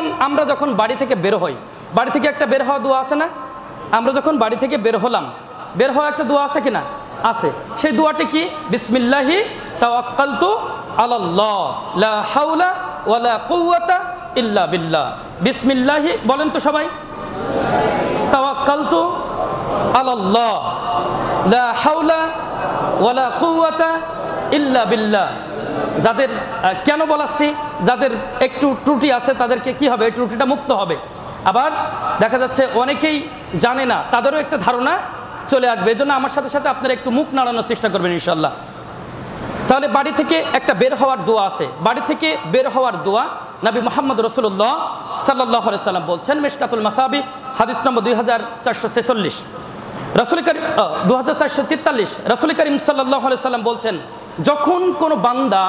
যেমন আমরা যখন বাড়ি থেকে বের হই, বাড়ি থেকে একটা বের হওয়া দোয়া আছে না? আমরা যখন বাড়ি থেকে বের হলাম, বের হওয়া একটা দোয়া আছে কিনা? আছে। সেই দোয়াটি কি? বিসমিল্লাহি তাওয়াক্কালতু আলাল্লাহ লা হাওলা ওয়ালা কুওয়াতা ইল্লা বিল্লাহ। বিসমিল্লাহি বলেন তো সবাই, তাওয়াক্কালতু আলাল্লাহ লা হাওলা ওয়ালা কুওয়াতা ইল্লা বিল্লাহ। যাদের কেন বলাচ্ছি, যাদের একটু ত্রুটি আছে তাদেরকে কি হবে, এই ত্রুটিটা মুক্ত হবে। আবার দেখা যাচ্ছে অনেকেই জানে না, তাদেরও একটা ধারণা চলে আসবে। এই জন্য আমার সাথে সাথে আপনারা একটু মুখ নাড়ানোর চেষ্টা করবেন ইনশাল্লাহ। তাহলে বাড়ি থেকে একটা বের হওয়ার দোয়া আছে। বাড়ি থেকে বের হওয়ার দোয়া নবী মুহাম্মদ রাসূলুল্লাহ সাল্লাল্লাহু আলাইহি সাল্লাম বলছেন, মিশকাতুল মাসাবি হাদিস নম্বর 2446, রাসূল করিম 2443, রাসূল করিম সাল্লাল্লাহু আলাইহি সাল্লাম বলছেন, যখন কোনো বান্দা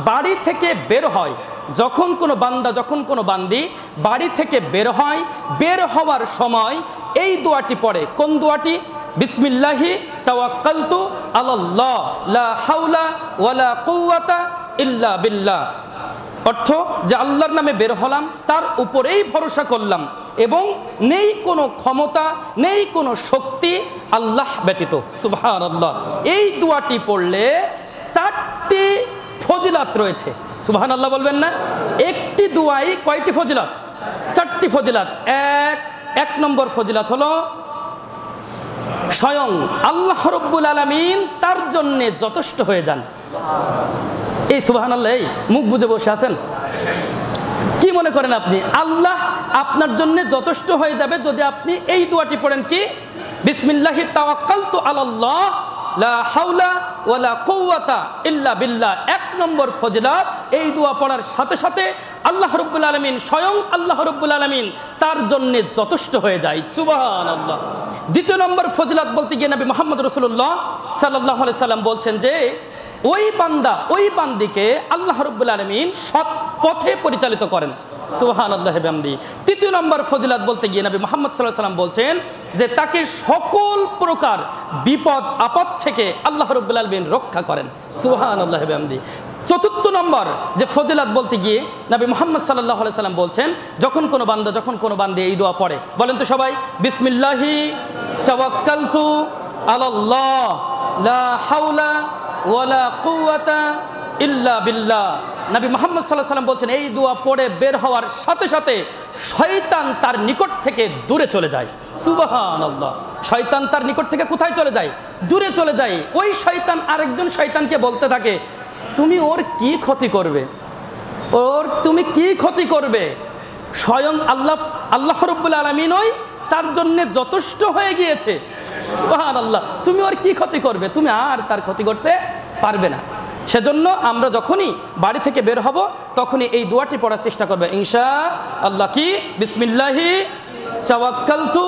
বাড়ি থেকে বের হয়, যখন কোনো বান্দা, যখন কোনো বান্দি বাড়ি থেকে বের হয়, বের হওয়ার সময় এই দোয়াটি পড়ে। কোন দোয়াটি? বিসমিল্লাহি তাওয়াক্কালতু আলাল্লাহ লা হাওলা ওয়ালা কুওয়াতা ইল্লা বিল্লাহ। অর্থ যে আল্লাহর নামে বের হলাম, তার উপরেই ভরসা করলাম এবং নেই কোনো ক্ষমতা, নেই কোনো শক্তি আল্লাহ ব্যতীত। সুবহানাল্লাহ। এই দোয়াটি পড়লে 4টি ফজিলাত রয়েছে। সুবহানাল্লাহ বলবেন না? একটি দোয়াই কয়টি ফজিলাত? 4টি ফজিলাত। এক নম্বর ফজিলাত হলো স্বয়ং আল্লাহ রাব্বুল আলামিন তার জন্য যথেষ্ট হয়ে যান। এই সুবহানাল্লাহ, এই মুখ বুজে বসে আছেন, কি মনে করেন আপনি? আল্লাহ আপনার জন্য যথেষ্ট হয়ে যাবে যদি আপনি এই দোয়াটি পড়েন। কি? বিসমিল্লাহি তাওয়াক্কালতু আলাল্লাহ লা হাওলা ওয়ালা কুওয়াতা ইল্লা বিল্লাহ। 1 নম্বর ফজিলত, এই দোয়া পড়ার সাথে সাথে আল্লাহ রাব্বুল আলামিন, স্বয়ং আল্লাহ রাব্বুল আলামিন তার জন্য যথেষ্ট হয়ে যায়। সুবহানাল্লাহ। 2 নম্বর ফজিলত বলতে গিয়ে নবী মুহাম্মদ রাসূলুল্লাহ সাল্লাল্লাহু আলাইহি সাল্লাম বলছেন যে ওই বান্দা, ওই বান্দিকে আল্লাহ রাব্বুল আলামিন সৎ পথে পরিচালিত করেন। সুবহানাল্লাহি বিহামদি। 3 নম্বর ফজিলত বলতে গিয়ে নবী মুহাম্মদ সাল্লাল্লাহু আলাইহি সাল্লাম বলছেন যে তাকে সকল প্রকার বিপদ আপদ থেকে আল্লাহ রাব্বুল আলামিন রক্ষা করেন। সুবহানাল্লাহি বিহামদি। 4 নম্বর যে ফজিলত বলতে গিয়ে নবী মুহাম্মদ সাল্লাল্লাহু আলাইহি সাল্লাম বলছেন, যখন কোনো বান্দা, যখন কোনো বান্দি এই দোয়া পড়ে, বলেন তো সবাই, বিসমিল্লাহি তাওয়াক্কালতু আলাল্লাহ লা হাওলা ওয়ালা কুওয়াতা ইল্লা বিল্লাহ। নবী মুহাম্মদ সাল্লাল্লাহু আলাইহি সাল্লাম বলছেন, এই দোয়া পড়ে বের হওয়ার সাথে সাথে শয়তান তার নিকট থেকে দূরে চলে যায়। সুবহানাল্লাহ। শয়তান তার নিকট থেকে কোথায় চলে যায়? দূরে চলে যায়। ওই শয়তান আরেকজন শয়তানকে বলতে থাকে, তুমি ওর কি ক্ষতি করবে, ওর তুমি কি ক্ষতি করবে? স্বয়ং আল্লাহ রাব্বুল আলামিন ওই তার জন্য যথেষ্ট হয়ে গিয়েছে। সুবহানাল্লাহ। তুমি ওর কি ক্ষতি করবে? তুমি আর তার ক্ষতি করতে পারবে না। সেজন্য আমরা যখনই বাড়ি থেকে বের হব তখনই এই দোয়াটি পড়ার চেষ্টা করবে ইনশাআল্লাহ। কি? বিসমিল্লাহি তাওয়াক্কালতু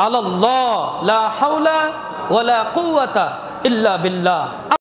আলাল্লাহ লা হাওলা ওয়ালা কুওয়াতা ইল্লা বিল্লাহ।